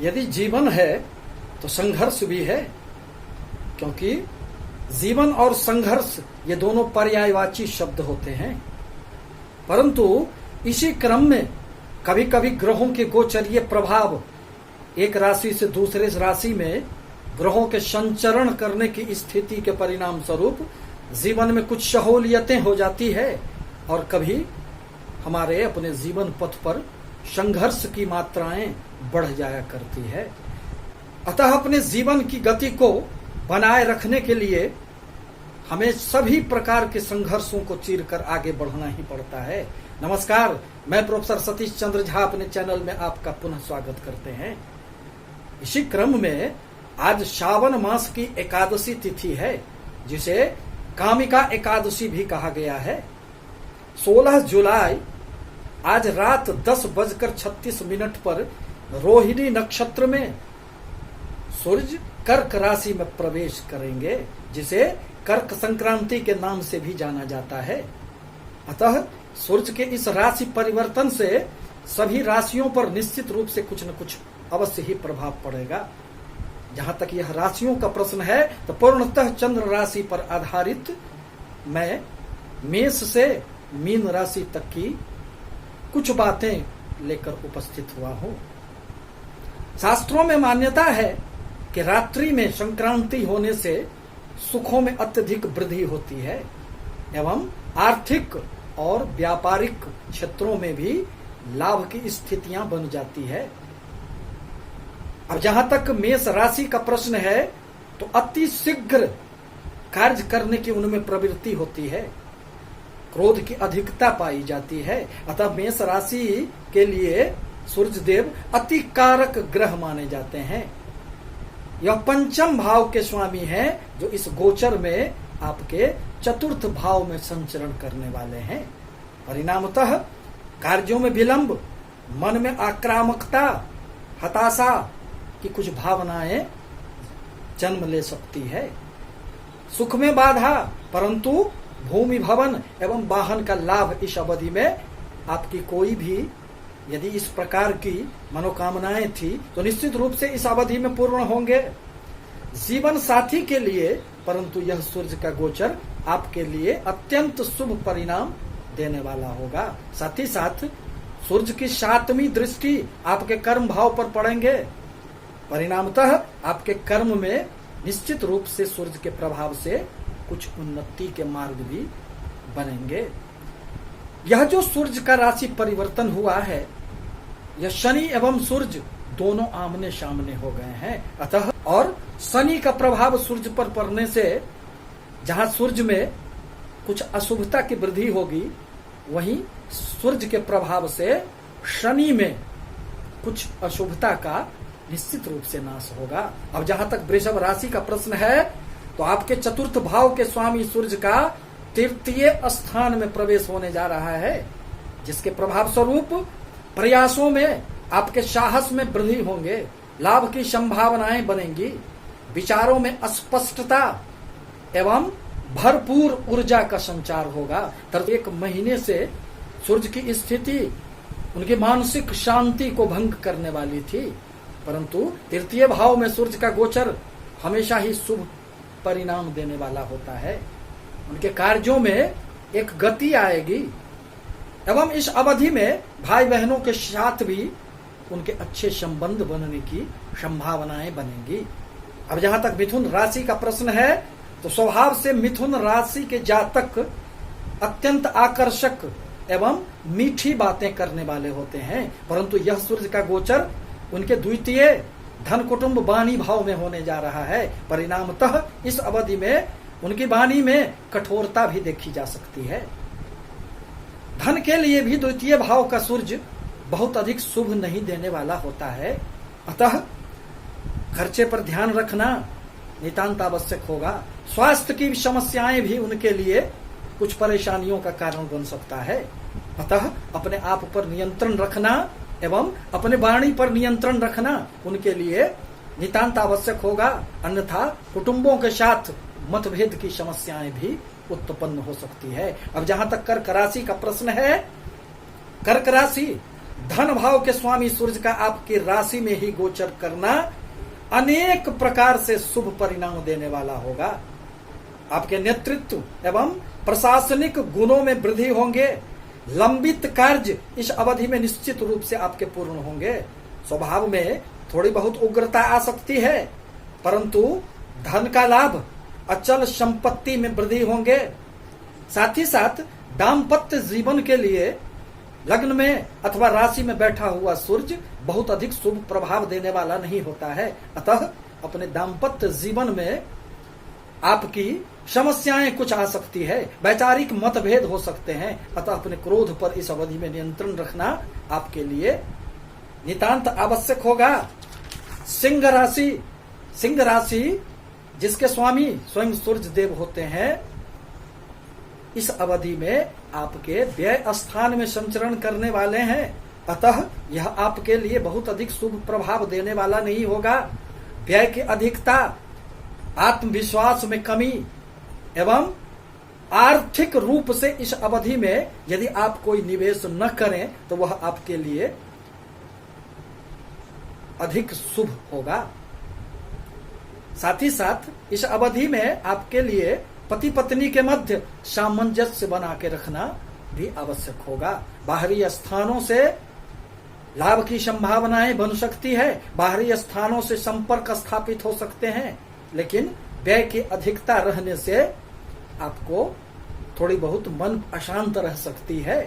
यदि जीवन है तो संघर्ष भी है, क्योंकि जीवन और संघर्ष ये दोनों पर्यायवाची शब्द होते हैं। परंतु इसी क्रम में कभी कभी ग्रहों के गोचरीय प्रभाव एक राशि से दूसरे राशि में ग्रहों के संचरण करने की स्थिति के परिणाम स्वरूप जीवन में कुछ सहूलियतें हो जाती है और कभी हमारे अपने जीवन पथ पर संघर्ष की मात्राएं बढ़ जाया करती है। अतः अपने जीवन की गति को बनाए रखने के लिए हमें सभी प्रकार के संघर्षों को चीर कर आगे बढ़ना ही पड़ता है। नमस्कार, मैं प्रोफेसर सतीश चंद्र झा अपने चैनल में आपका पुनः स्वागत करते हैं। इसी क्रम में आज श्रावण मास की एकादशी तिथि है, जिसे कामिका एकादशी भी कहा गया है। 16 जुलाई आज रात 10:36 पर रोहिणी नक्षत्र में सूर्य कर्क राशि में प्रवेश करेंगे, जिसे कर्क संक्रांति के नाम से भी जाना जाता है। अतः सूर्य के इस राशि परिवर्तन से सभी राशियों पर निश्चित रूप से कुछ न कुछ अवश्य ही प्रभाव पड़ेगा। जहां तक यह राशियों का प्रश्न है तो पूर्णतः चंद्र राशि पर आधारित मैं मेष से मीन राशि तक की कुछ बातें लेकर उपस्थित हुआ हूं। शास्त्रों में मान्यता है कि रात्रि में संक्रांति होने से सुखों में अत्यधिक वृद्धि होती है एवं आर्थिक और व्यापारिक क्षेत्रों में भी लाभ की स्थितियां बन जाती है। अब जहां तक मेष राशि का प्रश्न है तो अति शीघ्र कार्य करने की उनमें प्रवृत्ति होती है, क्रोध की अधिकता पाई जाती है। अतः मेष राशि के लिए सूर्य देव अति कारक ग्रह माने जाते हैं। यह पंचम भाव के स्वामी हैं, जो इस गोचर में आपके चतुर्थ भाव में संचरण करने वाले हैं। परिणामतः कार्यों में विलंब, मन में आक्रामकता, हताशा की कुछ भावनाएं जन्म ले सकती है। सुख में बाधा, परंतु भूमि भवन एवं वाहन का लाभ इस अवधि में आपकी कोई भी यदि इस प्रकार की मनोकामनाएं थी तो निश्चित रूप से इस अवधि में पूर्ण होंगे। जीवन साथी के लिए परंतु यह सूर्य का गोचर आपके लिए अत्यंत शुभ परिणाम देने वाला होगा। साथ ही साथ सूर्य की 7वीं दृष्टि आपके कर्म भाव पर पड़ेंगे। परिणामतः आपके कर्म में निश्चित रूप से सूर्य के प्रभाव से कुछ उन्नति के मार्ग भी बनेंगे। यह जो सूर्य का राशि परिवर्तन हुआ है, यह शनि एवं सूर्य दोनों आमने सामने हो गए हैं। अतः और शनि का प्रभाव सूर्य पर पड़ने से जहां सूर्य में कुछ अशुभता की वृद्धि होगी, वहीं सूर्य के प्रभाव से शनि में कुछ अशुभता का निश्चित रूप से नाश होगा। अब जहां तक वृषभ राशि का प्रश्न है तो आपके चतुर्थ भाव के स्वामी सूर्य का तृतीय स्थान में प्रवेश होने जा रहा है, जिसके प्रभाव स्वरूप प्रयासों में आपके साहस में वृद्धि होंगे, लाभ की संभावनाएं बनेंगी, विचारों में स्पष्टता एवं भरपूर ऊर्जा का संचार होगा। तर 1 महीने से सूर्य की स्थिति उनकी मानसिक शांति को भंग करने वाली थी, परंतु तृतीय भाव में सूर्य का गोचर हमेशा ही शुभ परिणाम देने वाला होता है। उनके कार्यों में एक गति आएगी एवं इस अवधि में भाई बहनों के साथ भी उनके अच्छे संबंध बनने की संभावनाएं बनेंगी। अब जहां तक मिथुन राशि का प्रश्न है तो स्वभाव से मिथुन राशि के जातक अत्यंत आकर्षक एवं मीठी बातें करने वाले होते हैं, परंतु यह सूर्य का गोचर उनके द्वितीय धन कुटुंब वाणी भाव में होने जा रहा है। परिणामतः इस अवधि में उनकी वाणी में कठोरता भी देखी जा सकती है। धन के लिए भी द्वितीय भाव का सूर्य बहुत अधिक शुभ नहीं देने वाला होता है। अतः खर्चे पर ध्यान रखना नितांत आवश्यक होगा। स्वास्थ्य की समस्याएं भी उनके लिए कुछ परेशानियों का कारण बन सकता है। अतः अपने आप पर नियंत्रण रखना एवं अपने वाणी पर नियंत्रण रखना उनके लिए नितांत आवश्यक होगा, अन्यथा कुटुंबों के साथ मतभेद की समस्याएं भी उत्पन्न हो सकती है। अब जहां तक कर्क राशि का प्रश्न है, कर्क राशि धन भाव के स्वामी सूर्य का आपकी राशि में ही गोचर करना अनेक प्रकार से शुभ परिणाम देने वाला होगा। आपके नेतृत्व एवं प्रशासनिक गुणों में वृद्धि होंगे। लंबित कार्य इस अवधि में निश्चित रूप से आपके पूर्ण होंगे। स्वभाव में थोड़ी बहुत उग्रता आ सकती है, परंतु धन का लाभ, अचल संपत्ति में वृद्धि होंगे। साथ ही साथ दाम्पत्य जीवन के लिए लग्न में अथवा राशि में बैठा हुआ सूर्य बहुत अधिक शुभ प्रभाव देने वाला नहीं होता है। अतः अपने दाम्पत्य जीवन में आपकी समस्याएं कुछ आ सकती है, वैचारिक मतभेद हो सकते हैं। अतः अपने क्रोध पर इस अवधि में नियंत्रण रखना आपके लिए नितांत आवश्यक होगा। सिंह राशि जिसके स्वामी स्वयं सूर्य देव होते हैं, इस अवधि में आपके व्यय स्थान में संचरण करने वाले हैं। अतः यह आपके लिए बहुत अधिक शुभ प्रभाव देने वाला नहीं होगा। व्यय की अधिकता, आत्मविश्वास में कमी एवं आर्थिक रूप से इस अवधि में यदि आप कोई निवेश न करें तो वह आपके लिए अधिक शुभ होगा। साथ ही साथ इस अवधि में आपके लिए पति पत्नी के मध्य सामंजस्य बना के रखना भी आवश्यक होगा। बाहरी स्थानों से लाभ की संभावनाएं बन सकती है, बाहरी स्थानों से संपर्क स्थापित हो सकते हैं, लेकिन व्यय की अधिकता रहने से आपको थोड़ी बहुत मन अशांत रह सकती है।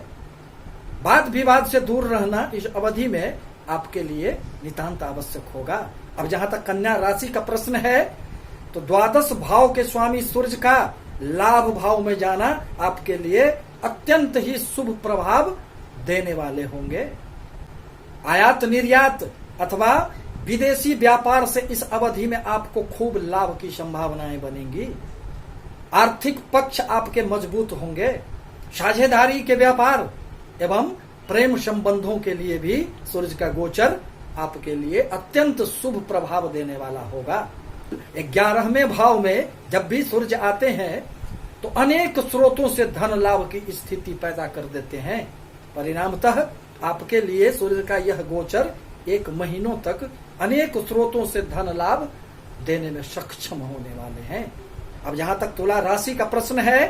वाद विवाद से दूर रहना इस अवधि में आपके लिए नितांत आवश्यक होगा। अब जहां तक कन्या राशि का प्रश्न है, तो द्वादश भाव के स्वामी सूर्य का लाभ भाव में जाना आपके लिए अत्यंत ही शुभ प्रभाव देने वाले होंगे। आयात निर्यात अथवा विदेशी व्यापार से इस अवधि में आपको खूब लाभ की संभावनाएं बनेंगी। आर्थिक पक्ष आपके मजबूत होंगे। साझेदारी के व्यापार एवं प्रेम संबंधों के लिए भी सूर्य का गोचर आपके लिए अत्यंत शुभ प्रभाव देने वाला होगा। 11वें भाव में जब भी सूर्य आते हैं तो अनेक स्रोतों से धन लाभ की स्थिति पैदा कर देते हैं। परिणामतः आपके लिए सूर्य का यह गोचर 1 महीनों तक अनेक स्रोतों से धन लाभ देने में सक्षम होने वाले हैं। अब जहां तक तुला राशि का प्रश्न है,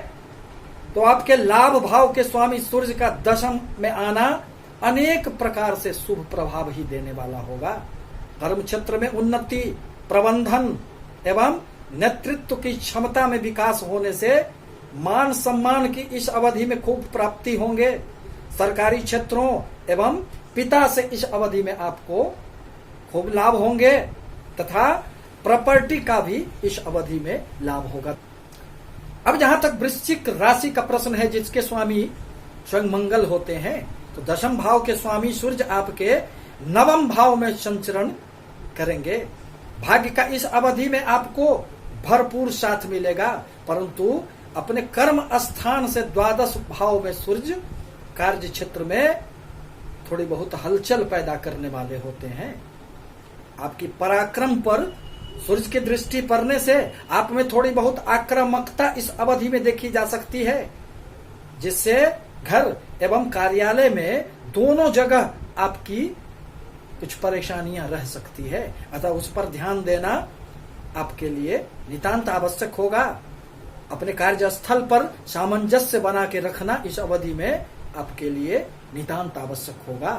तो आपके लाभ भाव के स्वामी सूर्य का दशम में आना अनेक प्रकार से शुभ प्रभाव ही देने वाला होगा। कर्म क्षेत्र में उन्नति, प्रबंधन एवं नेतृत्व की क्षमता में विकास होने से मान सम्मान की इस अवधि में खूब प्राप्ति होंगे। सरकारी क्षेत्रों एवं पिता से इस अवधि में आपको खूब लाभ होंगे तथा प्रॉपर्टी का भी इस अवधि में लाभ होगा। अब जहां तक वृश्चिक राशि का प्रश्न है, जिसके स्वामी स्वयं मंगल होते हैं, तो दशम भाव के स्वामी सूर्य आपके 9वें भाव में संचरण करेंगे। भाग्य का इस अवधि में आपको भरपूर साथ मिलेगा, परंतु अपने कर्म स्थान से द्वादश भाव में सूर्य कार्य क्षेत्र में थोड़ी बहुत हलचल पैदा करने वाले होते हैं। आपकी पराक्रम पर सूर्य की दृष्टि पड़ने से आप में थोड़ी बहुत आक्रामकता इस अवधि में देखी जा सकती है, जिससे घर एवं कार्यालय में दोनों जगह आपकी कुछ परेशानियां रह सकती है। अतः उस पर ध्यान देना आपके लिए नितांत आवश्यक होगा। अपने कार्यस्थल पर सामंजस्य बना के रखना इस अवधि में आपके लिए नितांत आवश्यक होगा।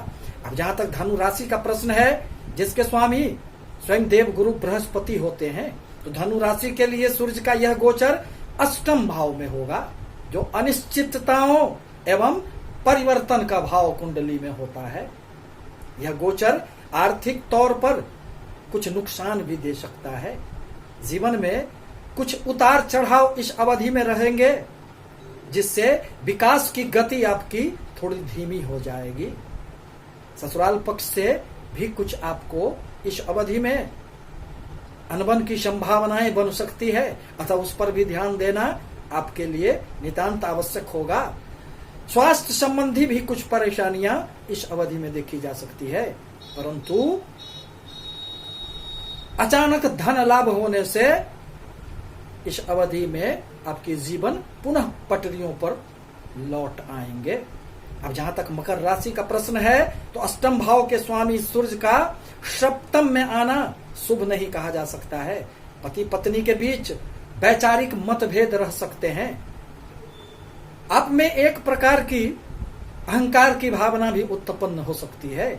अब जहां तक धनु राशि का प्रश्न है, जिसके स्वामी स्वयं देव गुरु बृहस्पति होते हैं, तो धनु राशि के लिए सूर्य का यह गोचर 8वें भाव में होगा, जो अनिश्चितताओं एवं परिवर्तन का भाव कुंडली में होता है। यह गोचर आर्थिक तौर पर कुछ नुकसान भी दे सकता है। जीवन में कुछ उतार चढ़ाव इस अवधि में रहेंगे, जिससे विकास की गति आपकी थोड़ी धीमी हो जाएगी। ससुराल पक्ष से भी कुछ आपको इस अवधि में अनबन की संभावनाएं बन सकती है, अतः उस पर भी ध्यान देना आपके लिए नितांत आवश्यक होगा। स्वास्थ्य संबंधी भी कुछ परेशानियां इस अवधि में देखी जा सकती है, परंतु अचानक धन लाभ होने से इस अवधि में आपके जीवन पुनः पटरियों पर लौट आएंगे। अब जहां तक मकर राशि का प्रश्न है तो अष्टम भाव के स्वामी सूर्य का सप्तम में आना शुभ नहीं कहा जा सकता है। पति पत्नी के बीच वैचारिक मतभेद रह सकते हैं। आप में एक प्रकार की अहंकार की भावना भी उत्पन्न हो सकती है।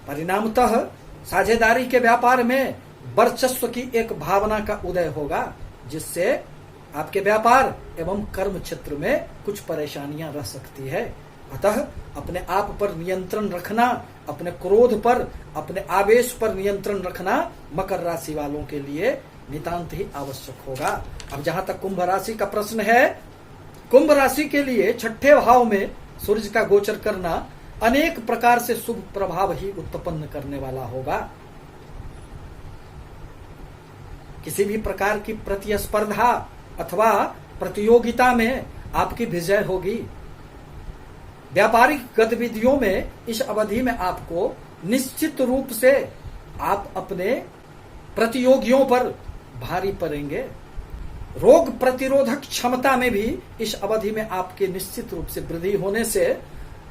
परिणामतः साझेदारी के व्यापार में वर्चस्व की एक भावना का उदय होगा, जिससे आपके व्यापार एवं कर्म क्षेत्र में कुछ परेशानियां रह सकती है। अतः अपने आप पर नियंत्रण रखना, अपने क्रोध पर, अपने आवेश पर नियंत्रण रखना मकर राशि वालों के लिए नितांत ही आवश्यक होगा। अब जहां तक कुंभ राशि का प्रश्न है, कुंभ राशि के लिए छठे भाव में सूर्य का गोचर करना अनेक प्रकार से शुभ प्रभाव ही उत्पन्न करने वाला होगा। किसी भी प्रकार की प्रतिस्पर्धा अथवा प्रतियोगिता में आपकी विजय होगी। व्यापारिक गतिविधियों में इस अवधि में आपको निश्चित रूप से आप अपने प्रतियोगियों पर भारी पड़ेंगे। रोग प्रतिरोधक क्षमता में भी इस अवधि में आपके निश्चित रूप से वृद्धि होने से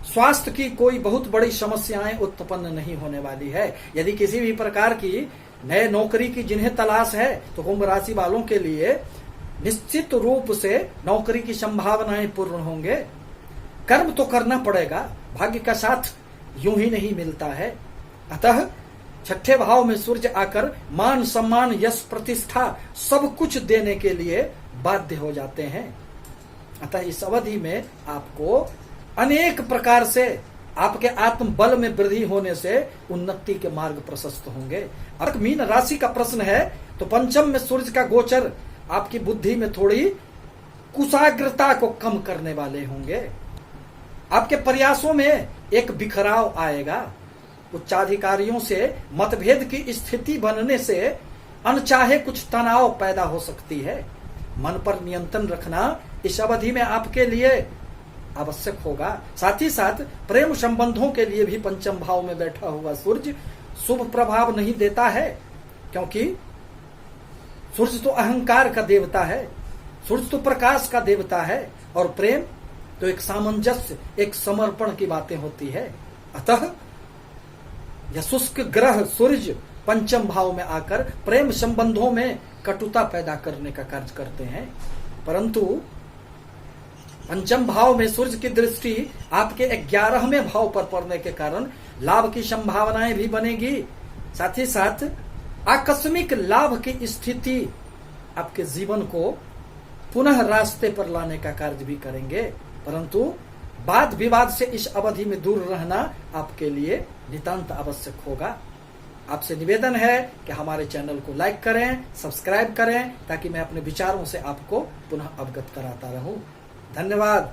स्वास्थ्य की कोई बहुत बड़ी समस्याएं उत्पन्न नहीं होने वाली है। यदि किसी भी प्रकार की नए नौकरी की जिन्हें तलाश है तो कुंभ राशि वालों के लिए निश्चित रूप से नौकरी की संभावनाएं पूर्ण होंगे। कर्म तो करना पड़ेगा, भाग्य का साथ यूं ही नहीं मिलता है। अतः छठे भाव में सूर्य आकर मान सम्मान यश प्रतिष्ठा सब कुछ देने के लिए बाध्य हो जाते हैं। अतः इस अवधि में आपको अनेक प्रकार से आपके आत्म बल में वृद्धि होने से उन्नति के मार्ग प्रशस्त होंगे। अब मीन राशि का प्रश्न है तो पंचम में सूर्य का गोचर आपकी बुद्धि में थोड़ी कुशाग्रता को कम करने वाले होंगे। आपके प्रयासों में एक बिखराव आएगा। उच्चाधिकारियों से मतभेद की स्थिति बनने से अनचाहे कुछ तनाव पैदा हो सकती है। मन पर नियंत्रण रखना इस अवधि में आपके लिए आवश्यक होगा। साथ ही साथ प्रेम संबंधों के लिए भी पंचम भाव में बैठा हुआ सूर्य शुभ प्रभाव नहीं देता है, क्योंकि सूर्य तो अहंकार का देवता है, सूर्य तो प्रकाश का देवता है, और प्रेम तो एक सामंजस्य, एक समर्पण की बातें होती है। अतः यह शुष्क ग्रह सूर्य पंचम भाव में आकर प्रेम संबंधों में कटुता पैदा करने का कार्य करते हैं। परंतु पंचम भाव में सूर्य की दृष्टि आपके 11वें भाव पर पड़ने के कारण लाभ की संभावनाएं भी बनेगी। साथ ही साथ आकस्मिक लाभ की स्थिति आपके जीवन को पुनः रास्ते पर लाने का कार्य भी करेंगे। परंतु वाद विवाद से इस अवधि में दूर रहना आपके लिए नितांत आवश्यक होगा। आपसे निवेदन है कि हमारे चैनल को लाइक करें, सब्सक्राइब करें, ताकि मैं अपने विचारों से आपको पुनः अवगत कराता रहूं। धन्यवाद।